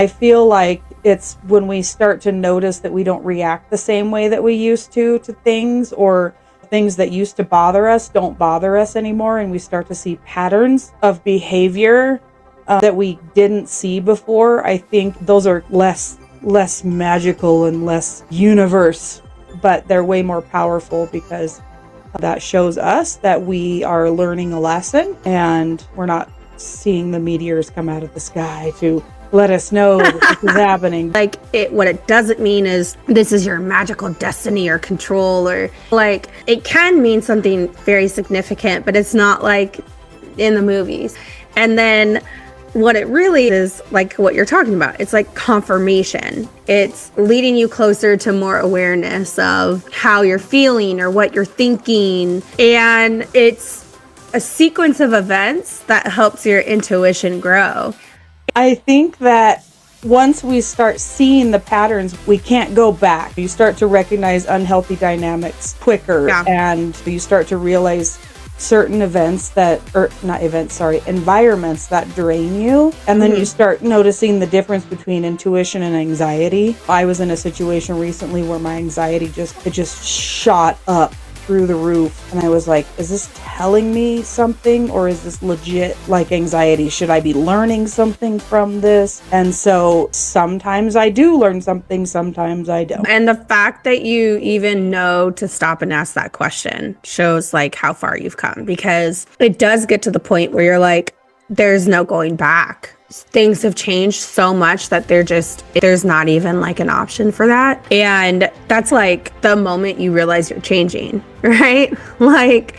I feel like it's when we start to notice that we don't react the same way that we used to things, or things that used to bother us don't bother us anymore, and we start to see patterns of behavior that we didn't see before. I think those are less magical and less universe, but they're way more powerful, because that shows us that we are learning a lesson and we're not seeing the meteors come out of the sky to let us know that this is happening. Like, what it doesn't mean is this is your magical destiny or control, or like, it can mean something very significant, but it's not like in the movies. And then what it really is, like what you're talking about, it's like confirmation. It's leading you closer to more awareness of how you're feeling or what you're thinking. And it's a sequence of events that helps your intuition grow. I think that once we start seeing the patterns, we can't go back. You start to recognize unhealthy dynamics quicker, and you start to realize certain environments that drain you. And then you start noticing the difference between intuition and anxiety. I was in a situation recently where my anxiety just shot up through the roof, and I was like, is this telling me something, or is this legit like anxiety? Should I be learning something from this? And so sometimes I do learn something, sometimes I don't. And the fact that you even know to stop and ask that question shows like how far you've come, because it does get to the point where you're like, there's no going back. Things have changed so much that there's not even like an option for that. And that's like the moment you realize you're changing, right? Like,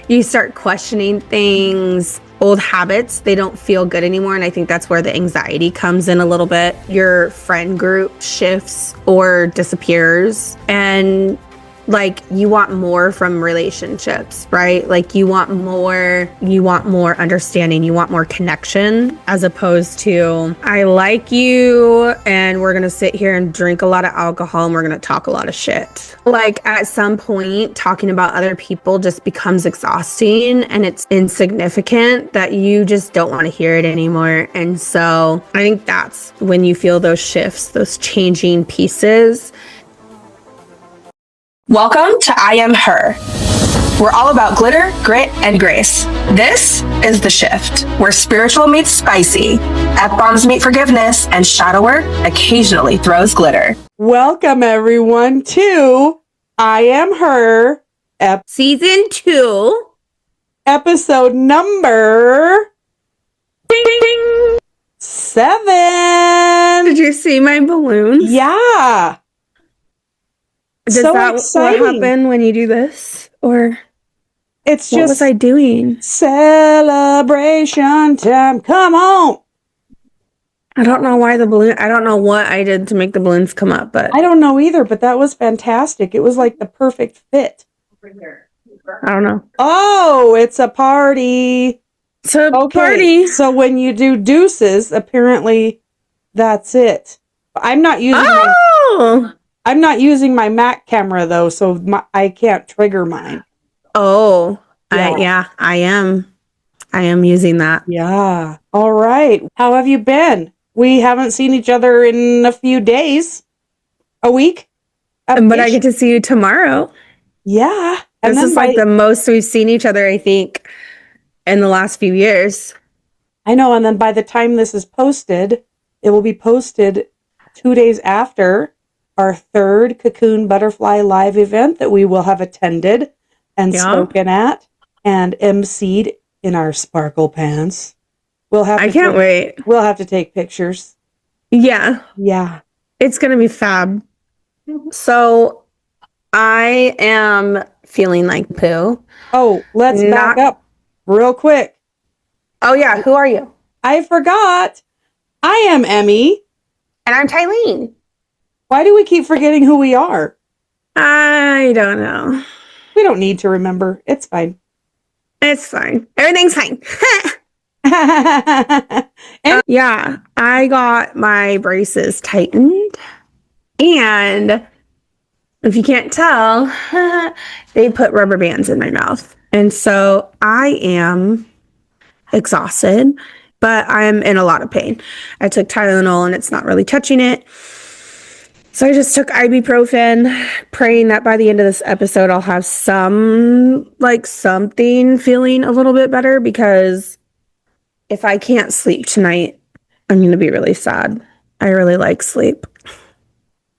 you start questioning things, old habits, they don't feel good anymore. And I think that's where the anxiety comes in a little bit. Your friend group shifts or disappears, and like, you want more from relationships, right? Like, you want more understanding, you want more connection, as opposed to, I like you and we're gonna sit here and drink a lot of alcohol and we're gonna talk a lot of shit. Like, at some point, talking about other people just becomes exhausting, and it's insignificant that you just don't want to hear it anymore. And so I think that's when you feel those shifts, those changing pieces. Welcome to I Am Her. We're all about glitter, grit, and grace. This is The Shift, where spiritual meets spicy, F-bombs meet forgiveness, and shadow work occasionally throws glitter. Welcome, everyone, to I Am Her, Season 2, episode number 7. Did you see my balloons? Yeah. Does so that exciting. What happen when you do this? Or it's what just was I doing? Celebration time. Come on. I don't know I don't know what I did to make the balloons come up, but I don't know either, but that was fantastic. It was like the perfect fit. I don't know. Oh, it's a party. It's a party. So when you do deuces, apparently that's it. I'm not using my Mac camera though, so I can't trigger mine. Oh, yeah. I am using that. Yeah. All right. How have you been? We haven't seen each other in a few days. A week? But I get to see you tomorrow. Yeah. And this is like the most we've seen each other, I think, in the last few years. I know. And then by the time this is posted, it will be posted 2 days after our third Cocoon Butterfly live event that we will have attended and spoken at and emceed in our sparkle pants. I can't wait. We'll have to take pictures. Yeah. Yeah. It's going to be fab. So I am feeling like poo. Oh, let's back up real quick. Oh, yeah. Who are you? I forgot. I am Emmy. And I'm Thylene. Why do we keep forgetting who we are? I don't know. We don't need to remember. It's fine. It's fine. Everything's fine. Yeah, I got my braces tightened. And if you can't tell, they put rubber bands in my mouth. And so I am exhausted. but I'm in a lot of pain. I took Tylenol and it's not really touching it. So I just took ibuprofen, praying that by the end of this episode, I'll have something feeling a little bit better, because if I can't sleep tonight, I'm going to be really sad. I really like sleep.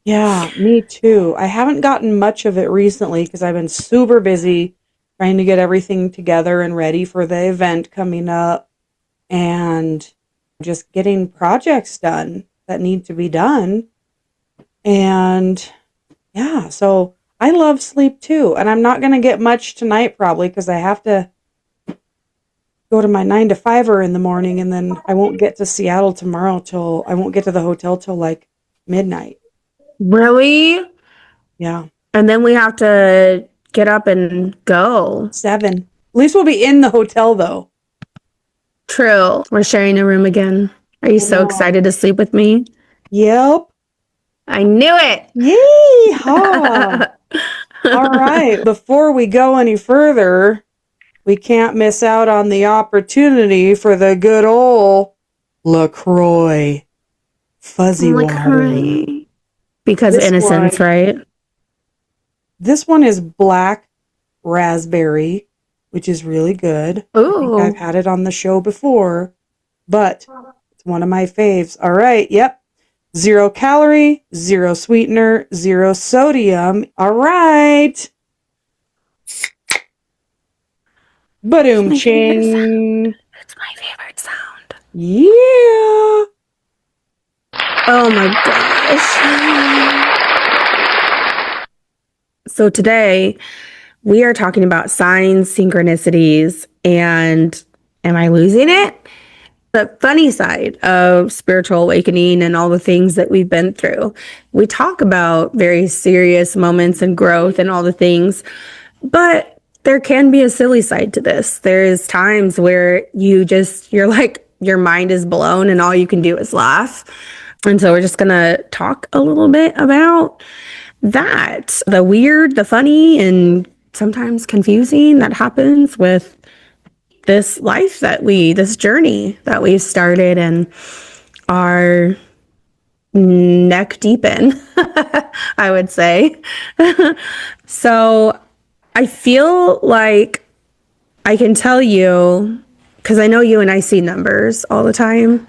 Yeah, me too. I haven't gotten much of it recently because I've been super busy trying to get everything together and ready for the event coming up and just getting projects done that need to be done. And yeah, so I love sleep too. And I'm not going to get much tonight probably because I have to go to my 9 to 5er in the morning, and then I won't get to Seattle tomorrow I won't get to the hotel till like midnight. Really? Yeah. And then we have to get up and go. 7. At least we'll be in the hotel though. True. We're sharing a room again. Are you so excited to sleep with me? Yep. I knew it. Yeehaw. All right. Before we go any further, we can't miss out on the opportunity for the good old LaCroix fuzzy water. Because This innocence, one- right? This one is black raspberry, which is really good. I think Ooh. I've had it on the show before, but it's one of my faves. All right. Yep. 0 calorie, 0 sweetener, 0 sodium. All right. Ba-doom ching. It's my favorite sound. Yeah. Oh my gosh. So today we are talking about signs, synchronicities, and am I losing it? The funny side of spiritual awakening and all the things that we've been through. We talk about very serious moments and growth and all the things, but there can be a silly side to this. There's times where you're like, your mind is blown and all you can do is laugh. And so we're just going to talk a little bit about that. The weird, the funny, and sometimes confusing that happens with this life this journey that we've started and are neck deep in, I would say. So I feel like I can tell you, because I know you and I see numbers all the time.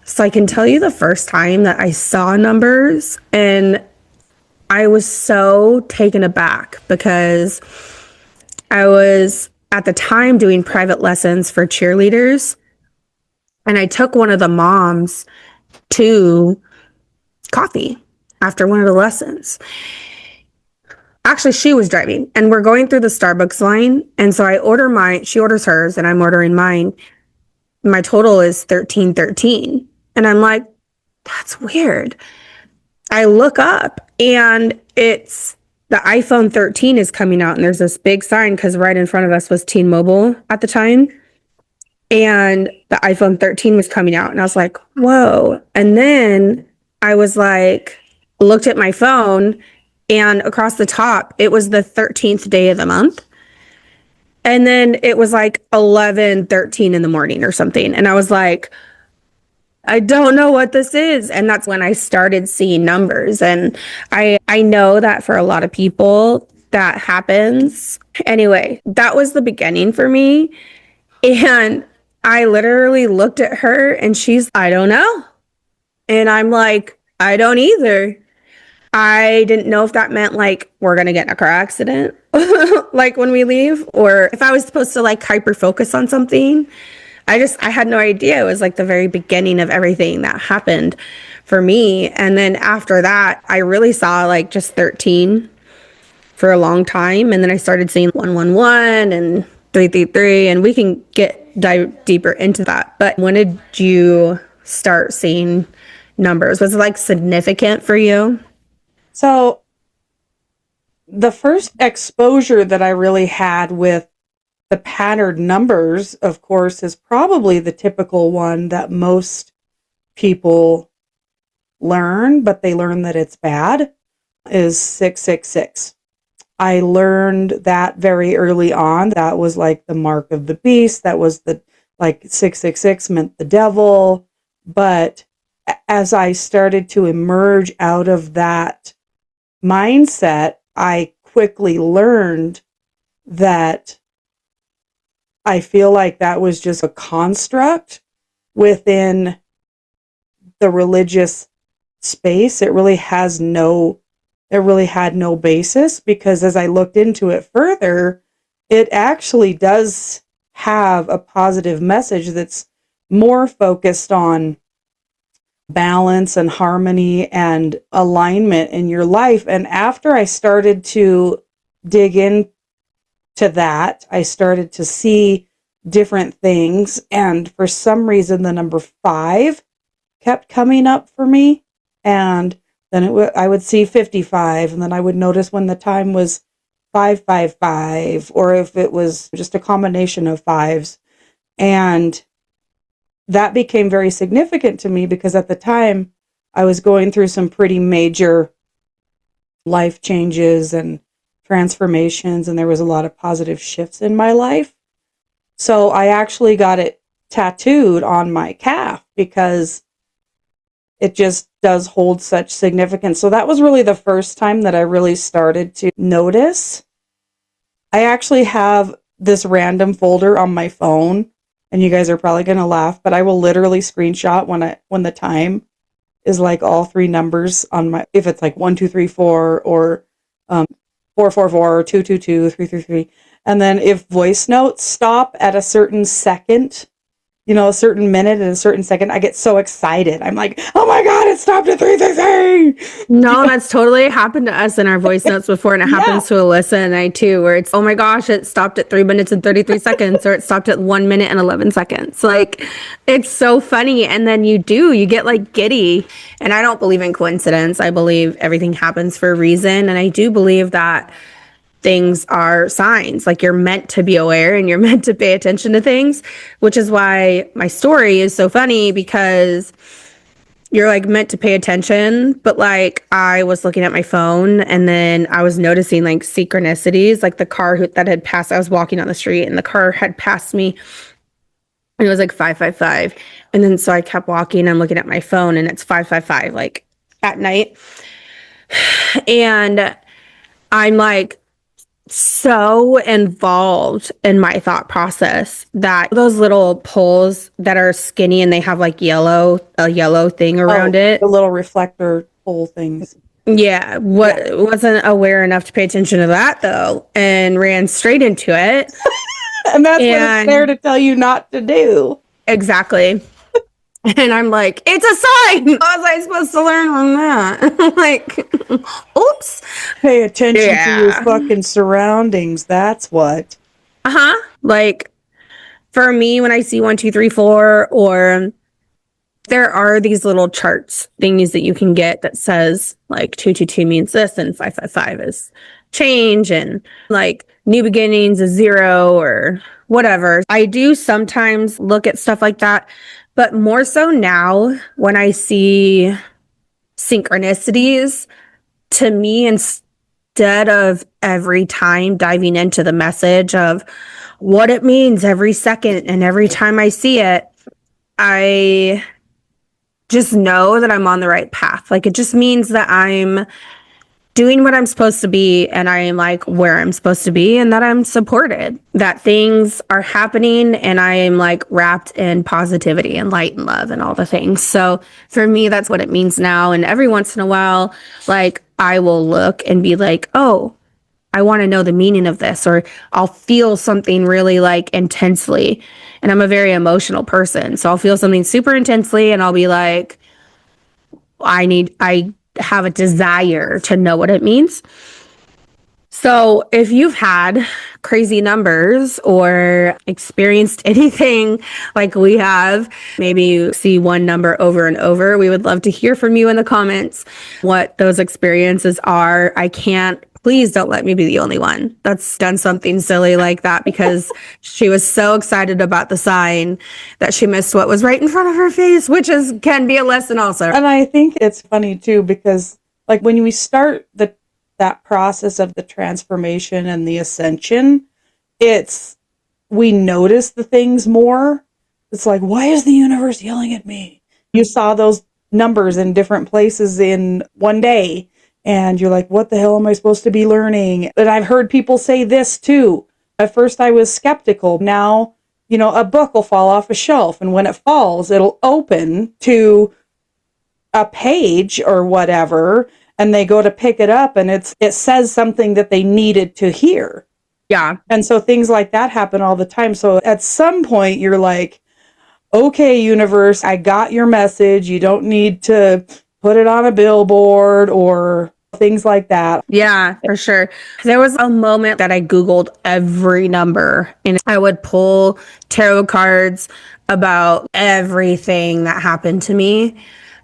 So I can tell you the first time that I saw numbers, and I was so taken aback because I was at the time doing private lessons for cheerleaders, and I took one of the moms to coffee after one of the lessons. Actually, she was driving, and we're going through the Starbucks line, and so she orders hers, and I'm ordering mine. My total is 1313, and I'm like, that's weird. I look up, and it's the iPhone 13 is coming out, and there's this big sign because right in front of us was T-Mobile at the time. And the iPhone 13 was coming out, and I was like, whoa. And then I was like, looked at my phone, and across the top, it was the 13th day of the month. And then it was like 11:13 in the morning or something. And I was like, I don't know what this is. And that's when I started seeing numbers. And I know that for a lot of people that happens. Anyway, that was the beginning for me. And I literally looked at her and I don't know. And I'm like, I don't either. I didn't know if that meant like we're going to get in a car accident like when we leave, or if I was supposed to like hyper focus on something. I had no idea. It was like the very beginning of everything that happened for me. And then after that, I really saw like just 13 for a long time. And then I started seeing 111 and 333, and we can dive deeper into that. But when did you start seeing numbers? Was it like significant for you? So the first exposure that I really had with the patterned numbers, of course, is probably the typical one that most people learn, but they learn that it's bad, is 666. I learned that very early on. That was like the mark of the beast. That was the like 666 meant the devil. But as I started to emerge out of that mindset, I quickly learned that I feel like that was just a construct within the religious space. It really had no basis, because as I looked into it further, it actually does have a positive message that's more focused on balance and harmony and alignment in your life. And after I started to dig into that, I started to see different things. And for some reason, the number 5 kept coming up for me. And then I would see 55, and then I would notice when the time was 555, or if it was just a combination of 5s. And that became very significant to me, because at the time I was going through some pretty major life changes and transformations, and there was a lot of positive shifts in my life. So I actually got it tattooed on my calf, because it just does hold such significance. So that was really the first time that I really started to notice. I actually have this random folder on my phone, and you guys are probably going to laugh, but I will literally screenshot when the time is like all 3 numbers on my, if it's like 1, 2, 3, 4, or 444, or 222, 333. And then if voice notes stop at a certain second, a certain minute and a certain second, I get so excited. I'm like, oh my God, it stopped at 333. No, that's totally happened to us in our voice notes before. And it happens to Alyssa and I too, where it's, oh my gosh, it stopped at 3 minutes and 33 seconds, or it stopped at 1 minute and 11 seconds. Like, it's so funny. And then you get like giddy. And I don't believe in coincidence. I believe everything happens for a reason. And I do believe that things are signs. Like, you're meant to be aware and you're meant to pay attention to things, which is why my story is so funny, because you're like meant to pay attention. But like, I was looking at my phone, and then I was noticing like synchronicities, like the car that had passed. I was walking on the street and the car had passed me, and it was like 555. And then so I kept walking. I'm looking at my phone, and it's 555, like at night. And I'm like, so involved in my thought process that those little poles that are skinny and they have like a yellow thing around it. The little reflector pole things. Yeah. Wasn't aware enough to pay attention to that though, and ran straight into it. And that's what it's there to tell you not to do. Exactly. And I'm like, it's a sign. How was I supposed to learn from that? Like, oops. Pay attention to your fucking surroundings. That's what. Like, for me, when I see 1, 2, 3, 4, or there are these little charts things that you can get that says like 222 means this, and 555 is change, and like new beginnings is 0, or whatever. I do sometimes look at stuff like that. But more so now, when I see synchronicities, to me, instead of every time diving into the message of what it means every second and every time I see it, I just know that I'm on the right path. Like, it just means that I'm doing what I'm supposed to be, and I am like where I'm supposed to be, and that I'm supported, that things are happening, and I am like wrapped in positivity and light and love and all the things. So for me, that's what it means now. And every once in a while, like, I will look and be like, oh, I want to know the meaning of this, or I'll feel something really like intensely. And I'm a very emotional person. So I'll feel something super intensely, and I'll be like, I have a desire to know what it means. So if you've had crazy numbers or experienced anything like we have, maybe you see one number over and over, we would love to hear from you in the comments what those experiences are. Please don't let me be the only one that's done something silly like that, because she was so excited about the sign that she missed what was right in front of her face, which can be a lesson also. And I think it's funny too, because like when we start that process of the transformation and the ascension, we notice the things more. It's like, why is the universe yelling at me? You saw those numbers in different places in one day, and you're like, what the hell am I supposed to be learning? And I've heard people say this too. At first I was skeptical. Now, a book will fall off a shelf, and when it falls, it'll open to a page or whatever, and they go to pick it up, and it says something that they needed to hear. Yeah. And so things like that happen all the time. So at some point you're like, okay, universe, I got your message. You don't need to put it on a billboard or things like that. Yeah, for sure. There was a moment that I Googled every number, and I would pull tarot cards about everything that happened to me.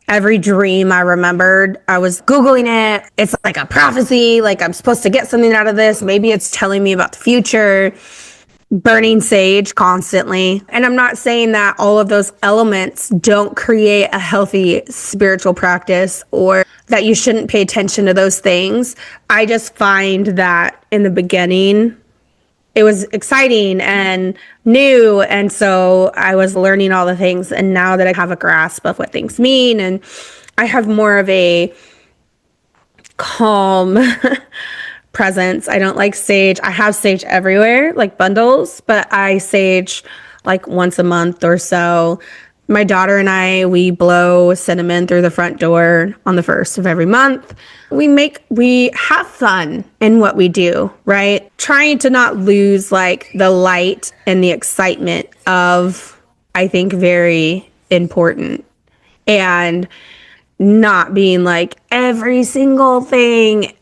Every dream I remembered, I was Googling it. It's like a prophecy, like I'm supposed to get something out of this. Maybe it's telling me about the future. Burning sage constantly. And I'm not saying that all of those elements don't create a healthy spiritual practice or that you shouldn't pay attention to those things. I just find that in the beginning, it was exciting and new. And so I was learning all the things. And now that I have a grasp of what things mean, and I have more of a calm presence. I don't like sage. I have sage everywhere, like bundles, but I sage like once a month or so. My daughter and I, we blow cinnamon through the front door on the 1st of every month. We have fun in what we do, right? Trying to not lose like the light and the excitement of, I think, very important. And not being like every single thing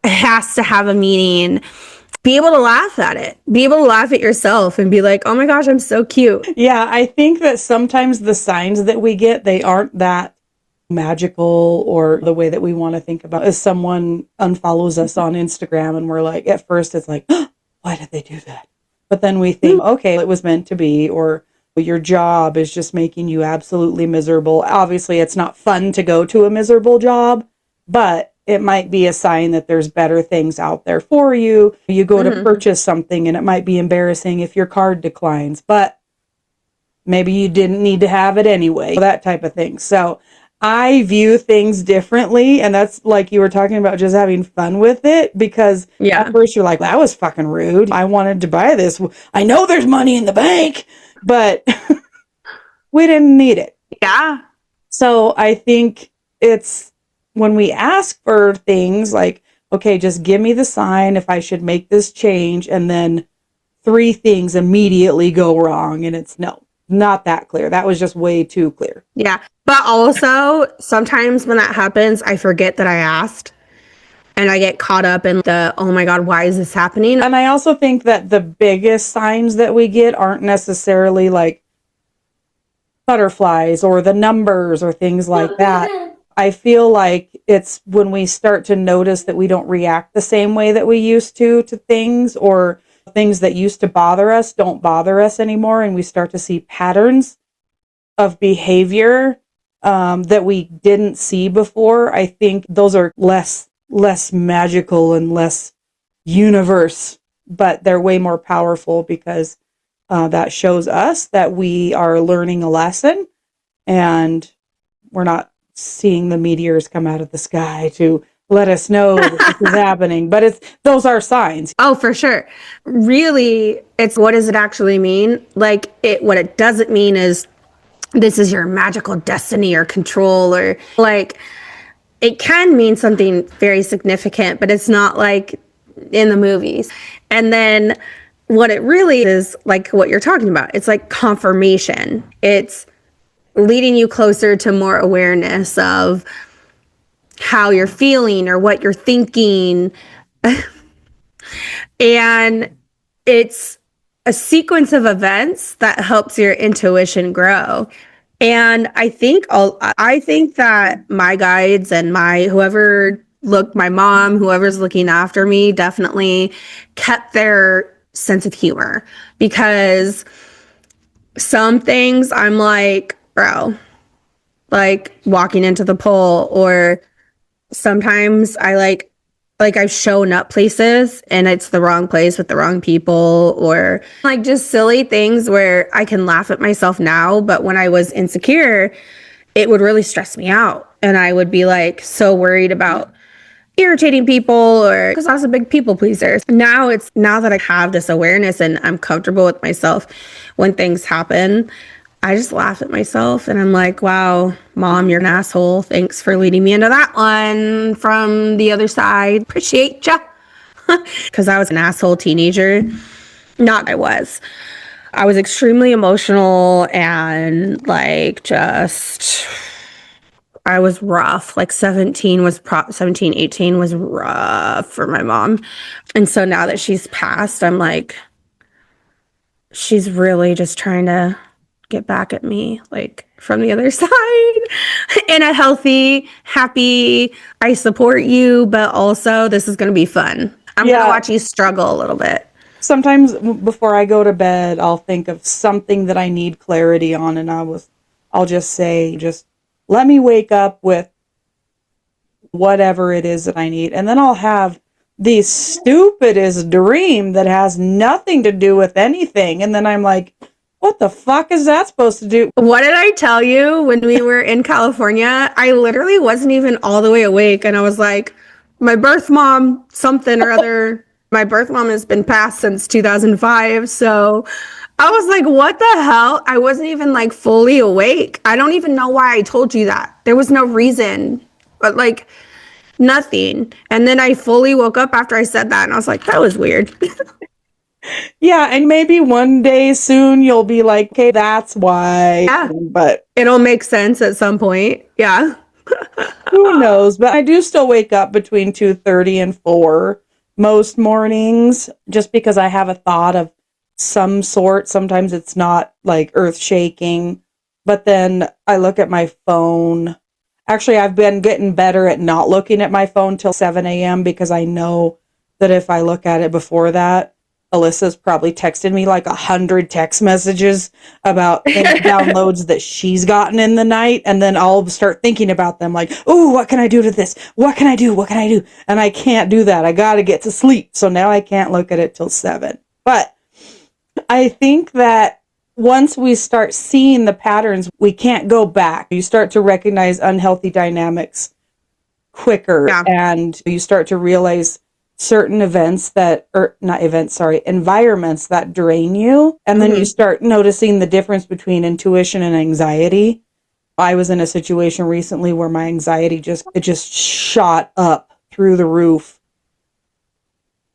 has to have a meaning. Be able to laugh at it. Be able to laugh at yourself and be like, oh my gosh, I'm so cute. Yeah, I think that sometimes the signs that we get, they aren't that magical or the way that we want to think about. As someone unfollows us on Instagram and we're like, at first it's like, oh, why did they do that? But then we think, okay, it was meant to be, or your job is just making you absolutely miserable. Obviously, it's not fun to go to a miserable job, but it might be a sign that there's better things out there for you. You go to purchase something and it might be embarrassing if your card declines, but maybe you didn't need to have it anyway, that type of thing. So I view things differently, and that's like you were talking about, just having fun with it, because at first you're like, that was fucking rude. I wanted to buy this. I know there's money in the bank, but we didn't need it. Yeah. So I think it's when we ask for things like, okay, just give me the sign if I should make this change, and then 3 things immediately go wrong, and it's no, not that clear. That was just way too clear. Yeah. But also, sometimes when that happens, I forget that I asked. And I get caught up in the, oh my God, why is this happening? And I also think that the biggest signs that we get aren't necessarily like butterflies or the numbers or things like that. I feel like it's when we start to notice that we don't react the same way that we used to things, or things that used to bother us don't bother us anymore. And we start to see patterns of behavior that we didn't see before. I think those are less magical and less universe, but they're way more powerful because that shows us that we are learning a lesson, and we're not seeing the meteors come out of the sky to let us know that this is happening. But those are signs. Oh, for sure. Really, it's what does it actually mean? Like what it doesn't mean is this is your magical destiny or control, or like it can mean something very significant, but it's not like in the movies. And then what it really is, like what you're talking about, it's like confirmation. It's leading you closer to more awareness of how you're feeling or what you're thinking. And it's a sequence of events that helps your intuition grow. And I think that my guides and my mom, whoever's looking after me, definitely kept their sense of humor, because some things I'm like, bro, like walking into the pole, or sometimes I like like I've shown up places and it's the wrong place with the wrong people, or like just silly things where I can laugh at myself now. But when I was insecure, it would really stress me out. And I would be like so worried about irritating people, or because I was a big people pleaser. Now that I have this awareness and I'm comfortable with myself, when things happen, I just laugh at myself and I'm like, wow, Mom, you're an asshole. Thanks for leading me into that one from the other side. Appreciate ya. Because I was an asshole teenager. Not I was extremely emotional and like just, I was rough. Like 18 was rough for my mom. And so now that she's passed, I'm like, she's really just trying to get back at me, like from the other side, in a healthy, happy, I support you, but also this is going to be fun. I'm going to watch you struggle a little bit. Sometimes before I go to bed, I'll think of something that I need clarity on, and I'll just say, just let me wake up with whatever it is that I need. And then I'll have the stupidest dream that has nothing to do with anything. And then I'm like, what the fuck is that supposed to do? What did I tell you when we were in California? I literally wasn't even all the way awake. And I was like, my birth mom, something or other. My birth mom has been passed since 2005. So I was like, what the hell? I wasn't even like fully awake. I don't even know why I told you that. There was no reason, but like nothing. And then I fully woke up after I said that. And I was like, that was weird. Yeah, and maybe one day soon you'll be like, okay, that's why. Yeah, but it'll make sense at some point. Yeah. Who knows? But I do still wake up between 2:30 and 4 most mornings, just because I have a thought of some sort. Sometimes it's not like earth shaking, but then I look at my phone. Actually, I've been getting better at not looking at my phone till 7 a.m. because I know that if I look at it before that, Alyssa's probably texted me like 100 text messages about downloads that she's gotten in the night. And then I'll start thinking about them like, oh, what can I do to this? What can I do? What can I do? And I can't do that. I got to get to sleep. So now I can't look at it till 7. But I think that once we start seeing the patterns, we can't go back. You start to recognize unhealthy dynamics quicker. Yeah. And you start to realize certain environments that drain you. And then you start noticing the difference between intuition and anxiety. I was in a situation recently where my anxiety just shot up through the roof.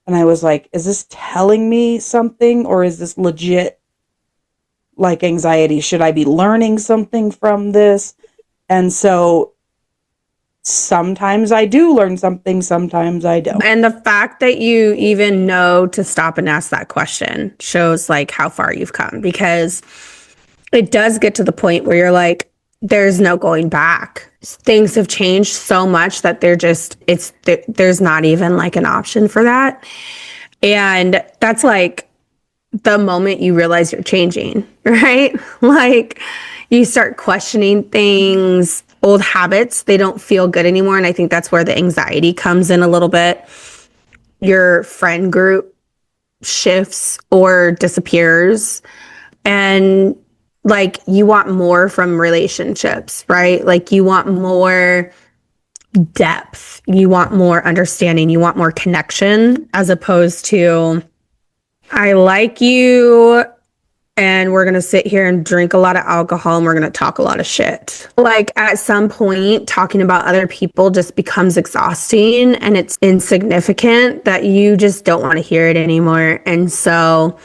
And I was like, is this telling me something, or is this legit like anxiety? Should I be learning something from this? And so sometimes I do learn something, sometimes I don't. And the fact that you even know to stop and ask that question shows like how far you've come, because it does get to the point where you're like, there's no going back. Things have changed so much that there's not even like an option for that. And that's like the moment you realize you're changing, right? Like you start questioning things, old habits, they don't feel good anymore. And I think that's where the anxiety comes in a little bit. Your friend group shifts or disappears, and like you want more from relationships, right? Like you want more depth, you want more understanding, you want more connection, as opposed to, I like you and we're going to sit here and drink a lot of alcohol and we're going to talk a lot of shit. Like at some point, talking about other people just becomes exhausting and it's insignificant that you just don't want to hear it anymore. And so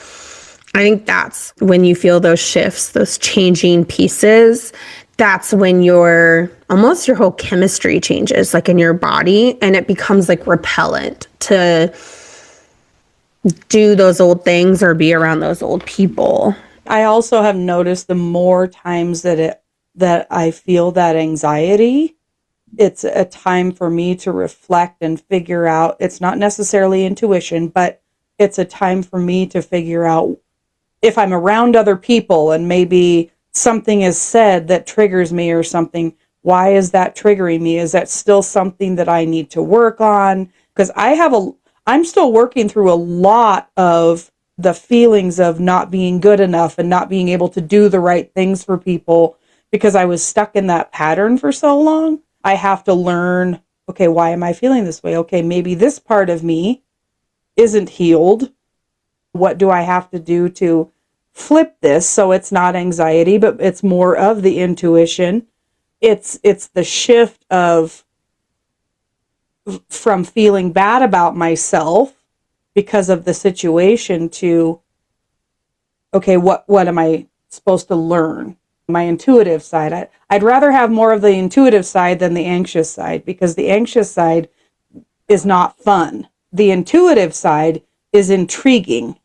I think that's when you feel those shifts, those changing pieces. That's when your whole chemistry changes, like in your body, and it becomes like repellent to do those old things or be around those old people. I also have noticed the more times that I feel that anxiety, it's a time for me to reflect and figure out, it's not necessarily intuition, but it's a time for me to figure out if I'm around other people and maybe something is said that triggers me or something, why is that triggering me? Is that still something that I need to work on? because I'm still working through a lot of the feelings of not being good enough and not being able to do the right things for people because I was stuck in that pattern for so long. I have to learn, okay, why am I feeling this way? Okay, maybe this part of me isn't healed. What do I have to do to flip this so it's not anxiety, but it's more of the intuition? It's the shift of from feeling bad about myself because of the situation to, okay, what am I supposed to learn? My intuitive side. I'd rather have more of the intuitive side than the anxious side, because the anxious side is not fun. The intuitive side is intriguing,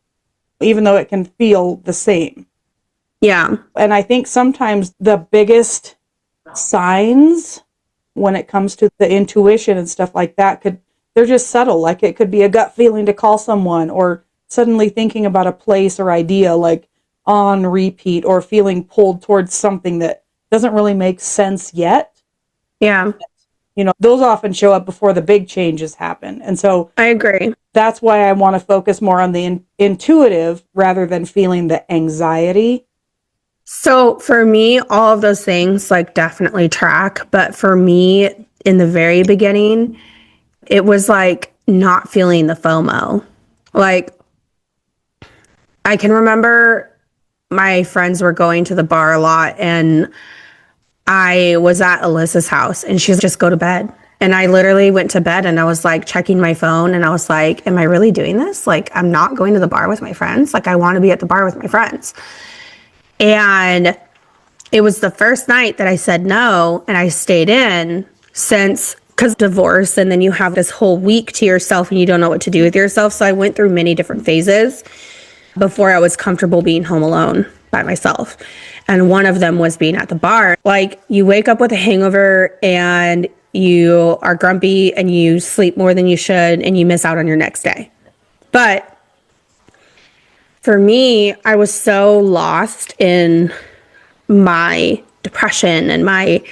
even though it can feel the same. Yeah. And I think sometimes the biggest signs when it comes to the intuition and stuff like that they're just subtle. Like it could be a gut feeling to call someone, or suddenly thinking about a place or idea like on repeat, or feeling pulled towards something that doesn't really make sense yet. Yeah. Those often show up before the big changes happen. And so I agree. That's why I want to focus more on the intuitive rather than feeling the anxiety. So for me, all of those things like definitely track. But for me, in the very beginning, it was like not feeling the FOMO. Like I can remember my friends were going to the bar a lot, and I was at Alyssa's house and she's just go to bed. And I literally went to bed and I was like checking my phone and I was like, am I really doing this? Like, I'm not going to the bar with my friends. Like, I want to be at the bar with my friends. And it was the first night that I said no, and I stayed in because divorce, and then you have this whole week to yourself and you don't know what to do with yourself. So I went through many different phases before I was comfortable being home alone by myself. And one of them was being at the bar. Like, you wake up with a hangover and you are grumpy and you sleep more than you should and you miss out on your next day. But for me, I was so lost in my depression and my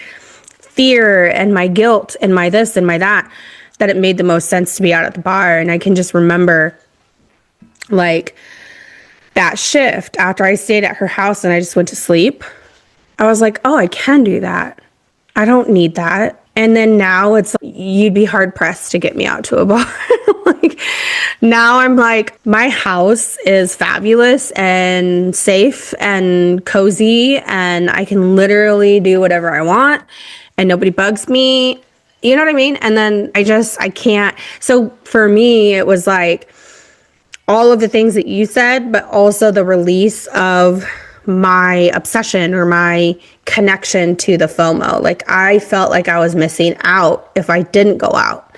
fear and my guilt and my this and my that it made the most sense to be out at the bar. And I can just remember like that shift after I stayed at her house and I just went to sleep. I was like, oh, I can do that. I don't need that. And then now it's like, you'd be hard pressed to get me out to a bar. Like now I'm like, my house is fabulous and safe and cozy and I can literally do whatever I want and nobody bugs me. You know what I mean? And then I can't. So for me, it was like all of the things that you said, but also the release of my obsession or my connection to the FOMO. Like I felt like I was missing out if I didn't go out.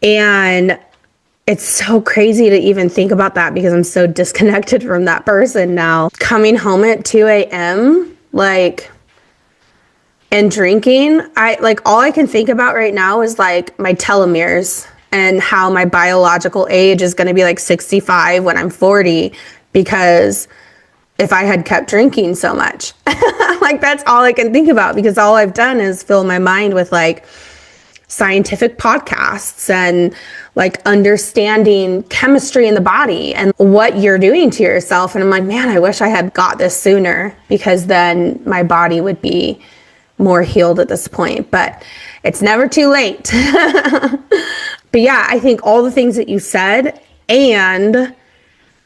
And it's so crazy to even think about that because I'm so disconnected from that person now. Coming home at 2 a.m., like, and drinking, all I can think about right now is like my telomeres and how my biological age is going to be like 65 when I'm 40 because if I had kept drinking so much. Like that's all I can think about because all I've done is fill my mind with like scientific podcasts and like understanding chemistry in the body and what you're doing to yourself. And I'm like, man, I wish I had got this sooner because then my body would be more healed at this point, but it's never too late. But yeah, I think all the things that you said and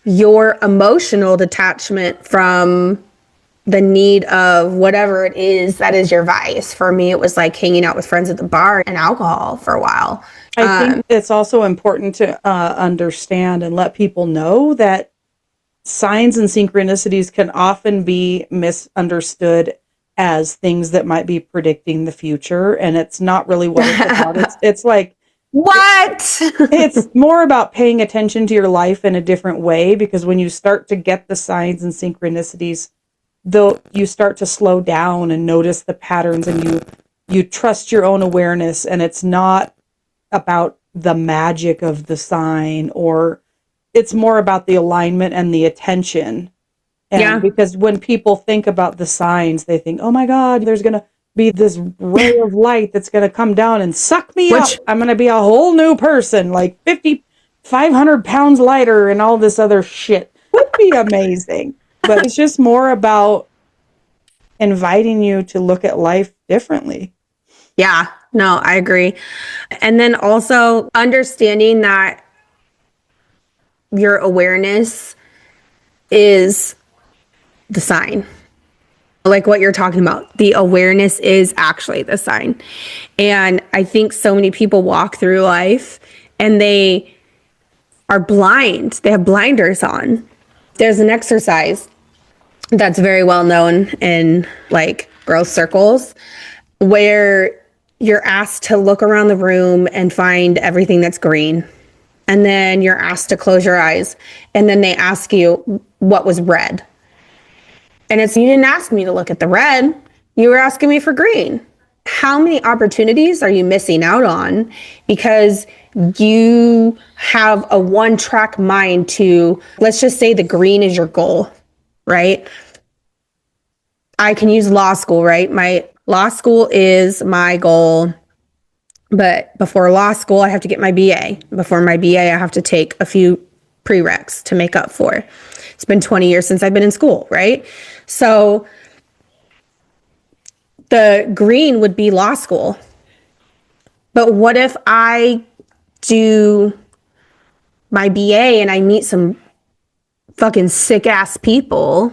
your emotional detachment from the need of whatever it is that is your vice. For me, it was like hanging out with friends at the bar and alcohol for a while. I think it's also important to understand and let people know that signs and synchronicities can often be misunderstood as things that might be predicting the future. And it's not really what it's about. It's like, what? It's more about paying attention to your life in a different way, because when you start to get the signs and synchronicities, though, you start to slow down and notice the patterns, and you trust your own awareness, and it's not about the magic of the sign, or it's more about the alignment and the attention. And because when people think about the signs, they think, oh my God, there's going to be this ray of light that's going to come down and suck me up. I'm going to be a whole new person, like 500 pounds lighter and all this other shit. Would be amazing. But it's just more about inviting you to look at life differently. Yeah, no, I agree. And then also understanding that your awareness is the sign. Like what you're talking about, the awareness is actually the sign. And I think so many people walk through life and they are blind. They have blinders on. There's an exercise that's very well known in like growth circles where you're asked to look around the room and find everything that's green. And then you're asked to close your eyes. And then they ask you what was red. And it's, you didn't ask me to look at the red. You were asking me for green. How many opportunities are you missing out on because you have a one-track mind to, let's just say the green is your goal, right? I can use law school, right? My law school is my goal. But before law school, I have to get my BA. Before my BA, I have to take a few prereqs to make up for. It's been 20 years since I've been in school, right? So the green would be law school. But what if I do my BA and I meet some fucking sick ass people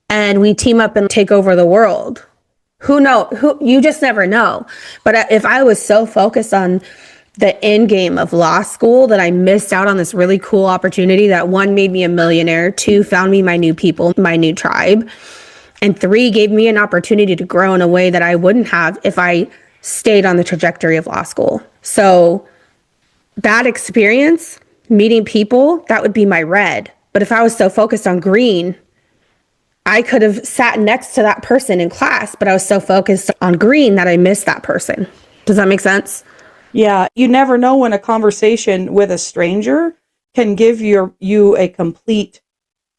and we team up and take over the world? Who knows? You just never know. But if I was so focused on the end game of law school that I missed out on this really cool opportunity that 1, made me a millionaire, 2, found me my new people, my new tribe, and 3, gave me an opportunity to grow in a way that I wouldn't have if I stayed on the trajectory of law school. So that experience, meeting people, that would be my red. But if I was so focused on green, I could have sat next to that person in class, but I was so focused on green that I missed that person. Does that make sense? Yeah, you never know when a conversation with a stranger can give you a complete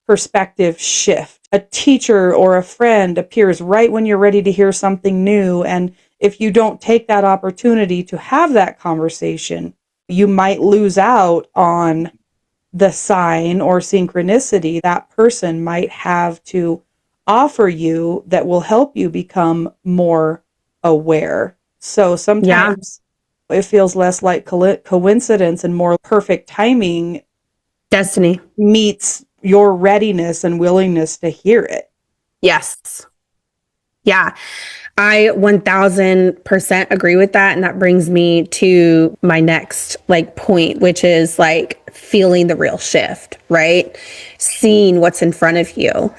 perspective shift. A teacher or a friend appears right when you're ready to hear something new, and if you don't take that opportunity to have that conversation, you might lose out on the sign or synchronicity that person might have to offer you that will help you become more aware. So sometimes it feels less like coincidence and more perfect timing. Destiny Meets your readiness and willingness to hear it. Yes. Yeah. I 1000% agree with that. And that brings me to my next point, which is feeling the real shift, right? Seeing what's in front of you.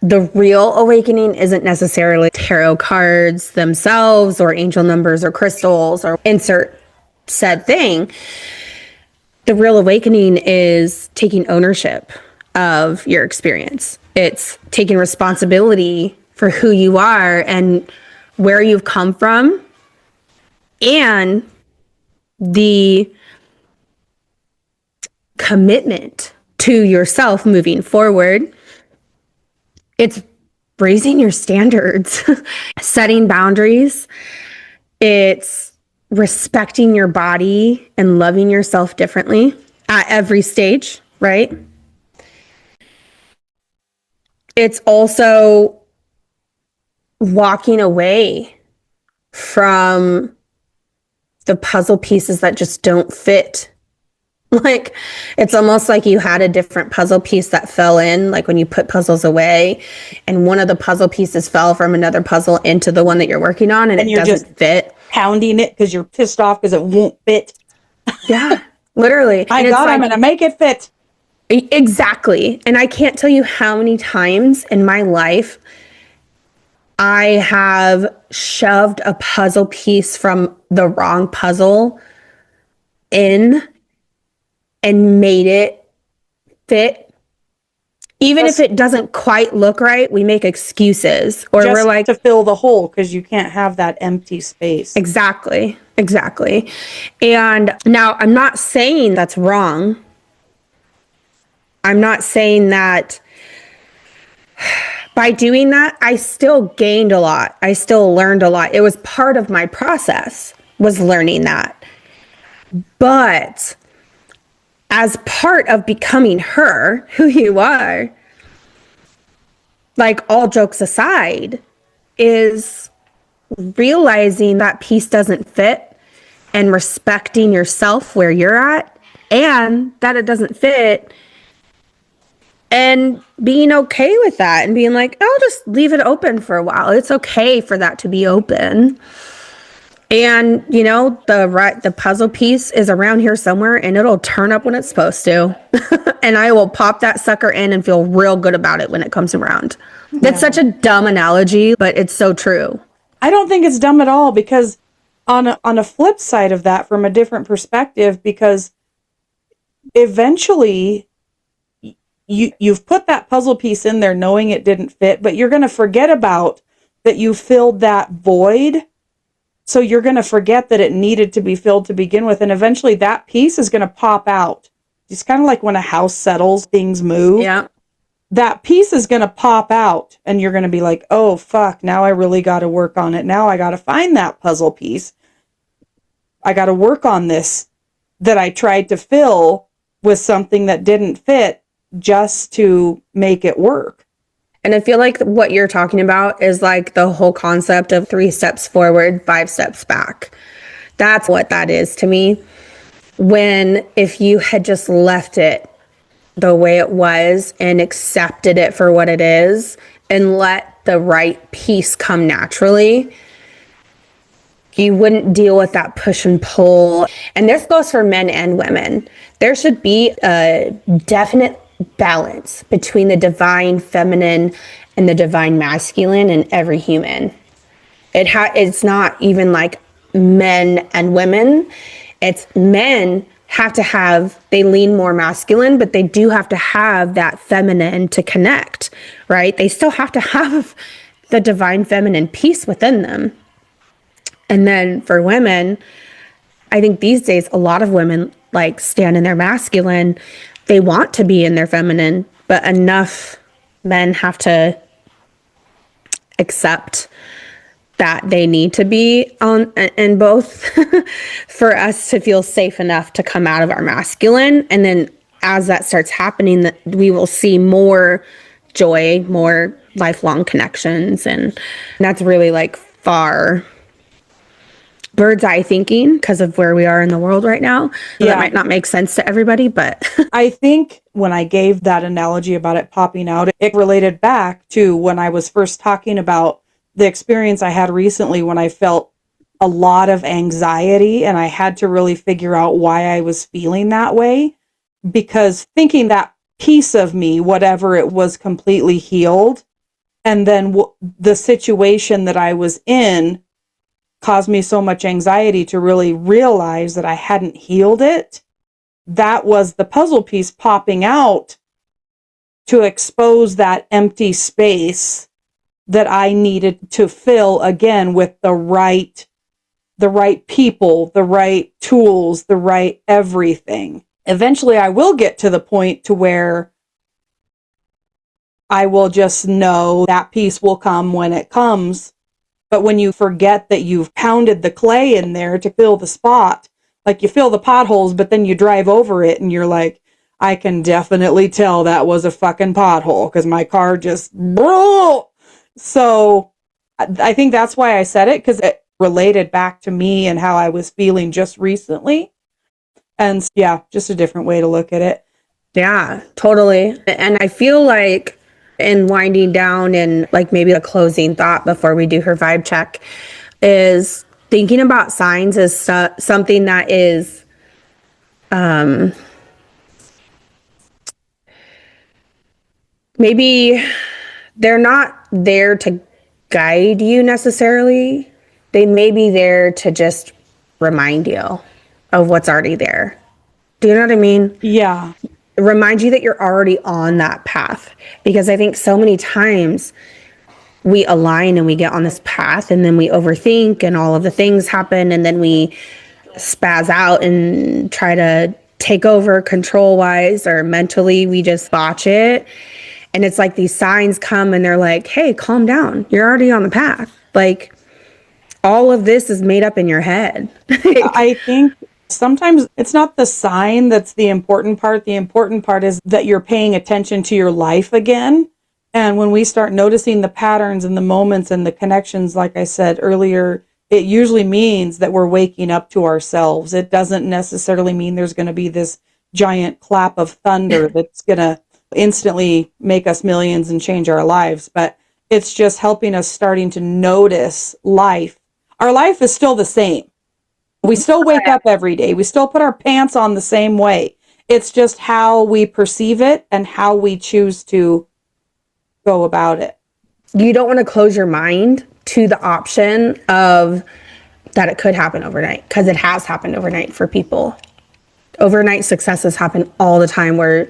The real awakening isn't necessarily tarot cards themselves or angel numbers or crystals or insert said thing. The real awakening is taking ownership of your experience. It's taking responsibility for who you are and where you've come from and the commitment to yourself moving forward. It's raising your standards, setting boundaries. It's respecting your body and loving yourself differently at every stage, right? It's also walking away from the puzzle pieces that just don't fit. It's almost like you had a different puzzle piece that fell in, when you put puzzles away and one of the puzzle pieces fell from another puzzle into the one that you're working on and it doesn't fit. Pounding it because you're pissed off because it won't fit. Yeah, literally. I'm going to make it fit. Exactly. And I can't tell you how many times in my life I have shoved a puzzle piece from the wrong puzzle in and made it fit. Even if it doesn't quite look right, we make excuses or just we're to fill the hole because you can't have that empty space. Exactly. And now I'm not saying that's wrong. I'm not saying that by doing that, I still gained a lot. I still learned a lot. It was part of my process, was learning that. But as part of becoming her, who you are, like, all jokes aside, is realizing that piece doesn't fit and respecting yourself where you're at and that it doesn't fit, and being okay with that and being like, I'll just leave it open for a while. It's okay for that to be open. And, you know, the puzzle piece is around here somewhere, and it'll turn up when it's supposed to. And I will pop that sucker in and feel real good about it when it comes around. Yeah. That's such a dumb analogy, but it's so true. I don't think it's dumb at all, because on a flip side of that, from a different perspective, because eventually you've put that puzzle piece in there knowing it didn't fit, but you're going to forget about that you filled that void. So you're going to forget that it needed to be filled to begin with. And eventually that piece is going to pop out. It's kind of like when a house settles, things move. Yeah. That piece is going to pop out, and you're going to be like, oh, fuck, now I really got to work on it. Now I got to find that puzzle piece. I got to work on this that I tried to fill with something that didn't fit just to make it work. And I feel like what you're talking about is like the whole concept of 3 steps forward, 5 steps back. That's what that is to me. When if you had just left it the way it was and accepted it for what it is and let the right piece come naturally, you wouldn't deal with that push and pull. And this goes for men and women. There should be a definite balance between the divine feminine and the divine masculine in every human. It's not even like men and women. It's men they lean more masculine, but they do have to have that feminine to connect, right? They still have to have the divine feminine piece within them. And then for women, I think these days a lot of women like stand in their masculine. They want to be in their feminine, but enough men have to accept that they need to be on in both for us to feel safe enough to come out of our masculine. And then as that starts happening, that we will see more joy, more lifelong connections. And that's really like far bird's eye thinking because of where we are in the world right now. So that might not make sense to everybody, but I think when I gave that analogy about it popping out, it related back to when I was first talking about the experience I had recently when I felt a lot of anxiety, and I had to really figure out why I was feeling that way, because thinking that piece of me, whatever it was, completely healed, and then the situation that I was in caused me so much anxiety to really realize that I hadn't healed it. That was the puzzle piece popping out to expose that empty space that I needed to fill again with the right people, the right tools, the right everything. Eventually I will get to the point to where I will just know that piece will come when it comes. But when you forget that you've pounded the clay in there to fill the spot, like you fill the potholes, but then you drive over it and you're like, I can definitely tell that was a fucking pothole because my car just, so I think that's why I said it, because it related back to me and how I was feeling just recently. And yeah, just a different way to look at it. Yeah, totally. And I feel like in winding down and like maybe a closing thought before we do her vibe check is thinking about signs as something that is maybe they're not there to guide you necessarily. They may be there to just remind you of what's already there. Do you know what I mean? Yeah. Remind you that you're already on that path. Because I think so many times we align and we get on this path and then we overthink and all of the things happen and then we spaz out and try to take over control-wise, or mentally we just botch it. And it's like these signs come and they're like, hey, calm down. You're already on the path. Like, all of this is made up in your head. I think sometimes it's not the sign that's the important part. The important part is that you're paying attention to your life again. And when we start noticing the patterns and the moments and the connections, like I said earlier, it usually means that we're waking up to ourselves. It doesn't necessarily mean there's going to be this giant clap of thunder that's going to instantly make us millions and change our lives. But it's just helping us starting to notice life. Our life is still the same. We still wake up every day. We still put our pants on the same way. It's just how we perceive it and how we choose to go about it. You don't want to close your mind to the option of that it could happen overnight, because it has happened overnight for people. Overnight successes happen all the time where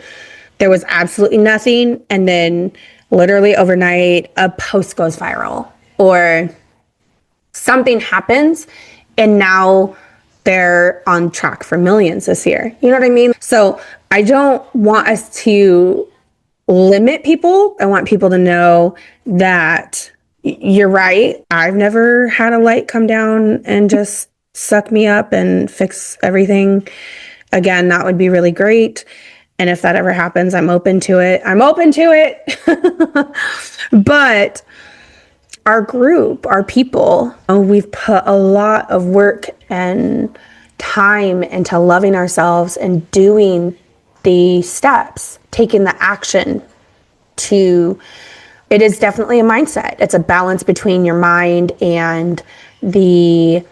there was absolutely nothing, and then literally overnight a post goes viral or something happens, and now they're on track for millions this year. You know what I mean? So I don't want us to limit people. I want people to know that you're right. I've never had a light come down and just suck me up and fix everything. Again, that would be really great. And if that ever happens, I'm open to it. But our group, our people, we've put a lot of work and time into loving ourselves and doing the steps, taking the action to, it is definitely a mindset. It's a balance between your mind and the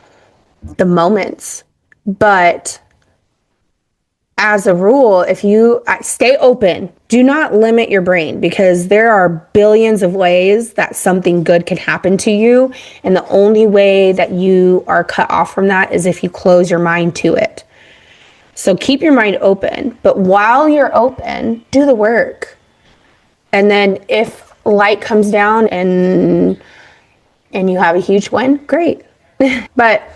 moments. But as a rule, if you stay open, do not limit your brain, because there are billions of ways that something good can happen to you. And the only way that you are cut off from that is if you close your mind to it. So keep your mind open, but while you're open, do the work. And then if light comes down and you have a huge win, great. But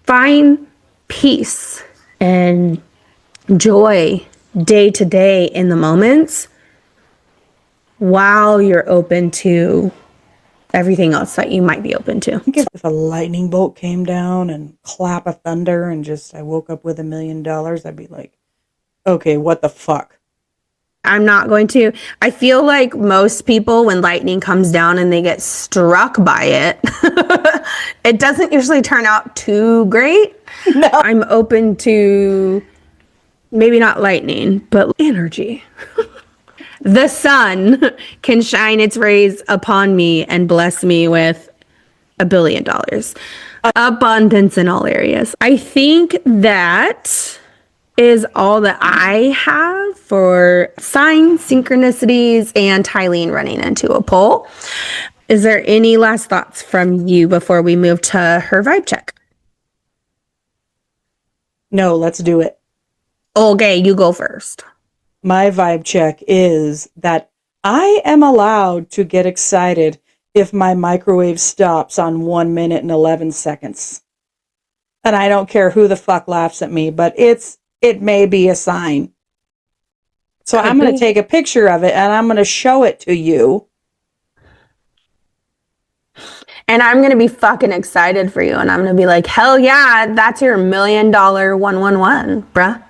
find peace and joy day to day in the moments while you're open to everything else that you might be open to. I think if a lightning bolt came down and clap of thunder and just I woke up with $1 million, I'd be like, okay, what the fuck? I'm not going to. I feel like most people, when lightning comes down and they get struck by it, it doesn't usually turn out too great. No. I'm open to maybe not lightning, but energy. The sun can shine its rays upon me and bless me with $1 billion. Abundance in all areas. I think that is all that I have for signs, synchronicities, and Thylene running into a poll. Is there any last thoughts from you before we move to her vibe check? No, let's do it. Okay, you go first. My vibe check is that I am allowed to get excited if my microwave stops on 1 minute and 11 seconds. And I don't care who the fuck laughs at me, but it may be a sign. So I'm going to take a picture of it and I'm going to show it to you. And I'm going to be fucking excited for you. And I'm going to be like, hell yeah, that's your $1 million 111, bruh.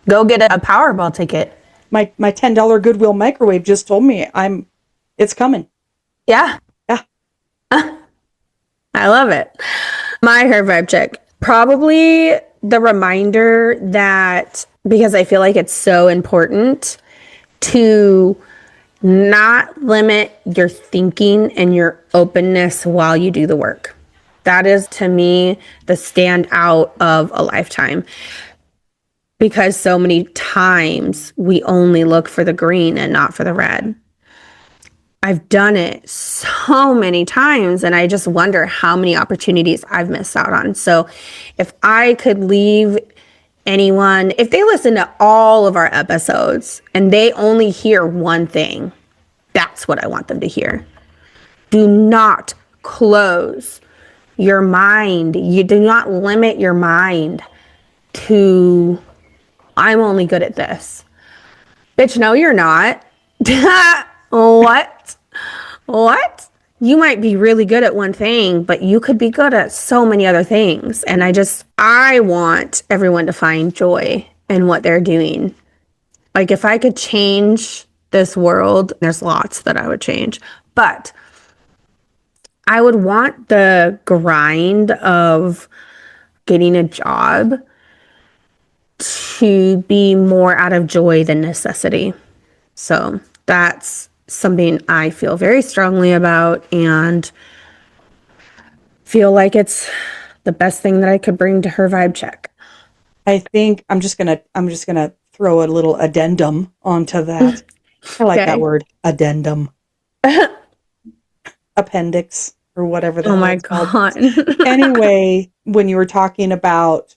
Go get a Powerball ticket. My $10 Goodwill microwave just told me it's coming. Yeah. Yeah. I love it. My her vibe check. Probably the reminder that, because I feel like it's so important to not limit your thinking and your openness while you do the work. That is, to me, the standout of a lifetime. Because so many times we only look for the green and not for the red. I've done it so many times, and I just wonder how many opportunities I've missed out on. So if I could leave anyone, if they listen to all of our episodes and they only hear one thing, that's what I want them to hear. Do not close your mind. You do not limit your mind to, I'm only good at this. Bitch, no, you're not. What? What? You might be really good at one thing, but you could be good at so many other things. And I want everyone to find joy in what they're doing. Like, if I could change this world, there's lots that I would change, but I would want the grind of getting a job to be more out of joy than necessity. So that's something I feel very strongly about and feel like it's the best thing that I could bring to her vibe check. I think I'm just gonna throw a little addendum onto that. I like that word, addendum. Appendix or whatever the hell it's called. Anyway, when you were talking about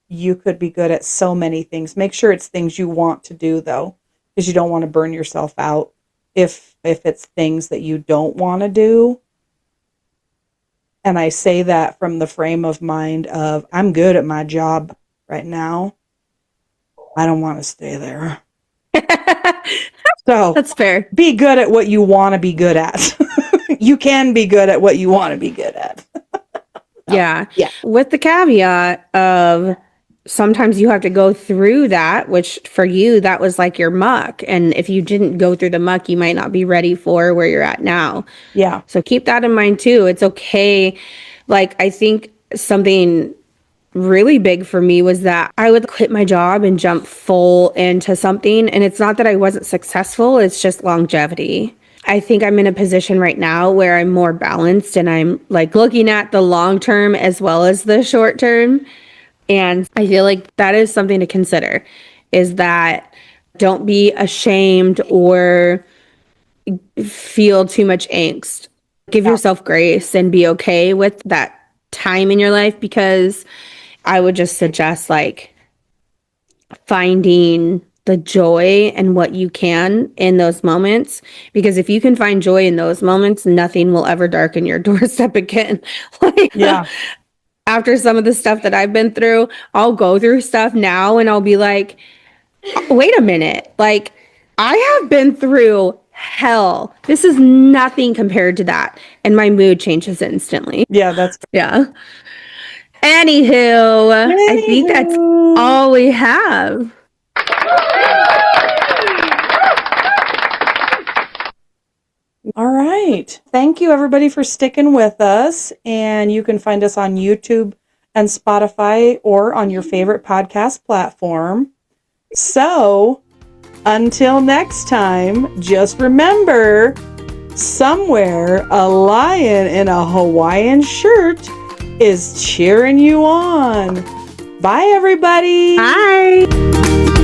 you could be good at so many things, make sure it's things you want to do, though, because you don't want to burn yourself out if it's things that you don't want to do. And I say that from the frame of mind of, I'm good at my job right now. I don't want to stay there. So that's fair. Be good at what you want to be good at. You can be good at what you want to be good at. Yeah. With the caveat of sometimes you have to go through that, which for you, that was like your muck. And if you didn't go through the muck, you might not be ready for where you're at now. Yeah. So keep that in mind too. It's okay. Like, I think something really big for me was that I would quit my job and jump full into something. And it's not that I wasn't successful, it's just longevity. I think I'm in a position right now where I'm more balanced and I'm like looking at the long term as well as the short term. And I feel like that is something to consider, is that don't be ashamed or feel too much angst. Give yourself grace and be okay with that time in your life, because I would just suggest like finding the joy and what you can in those moments, because if you can find joy in those moments, nothing will ever darken your doorstep again. After some of the stuff that I've been through, I'll go through stuff now and I'll be like, wait a minute, like, I have been through hell. This is nothing compared to that. And my mood changes instantly. Yeah. Anywho, I think that's all we have. All right. Thank you, everybody, for sticking with us. And you can find us on YouTube and Spotify or on your favorite podcast platform. So, until next time, just remember, somewhere a lion in a Hawaiian shirt is cheering you on. Bye, everybody. Bye.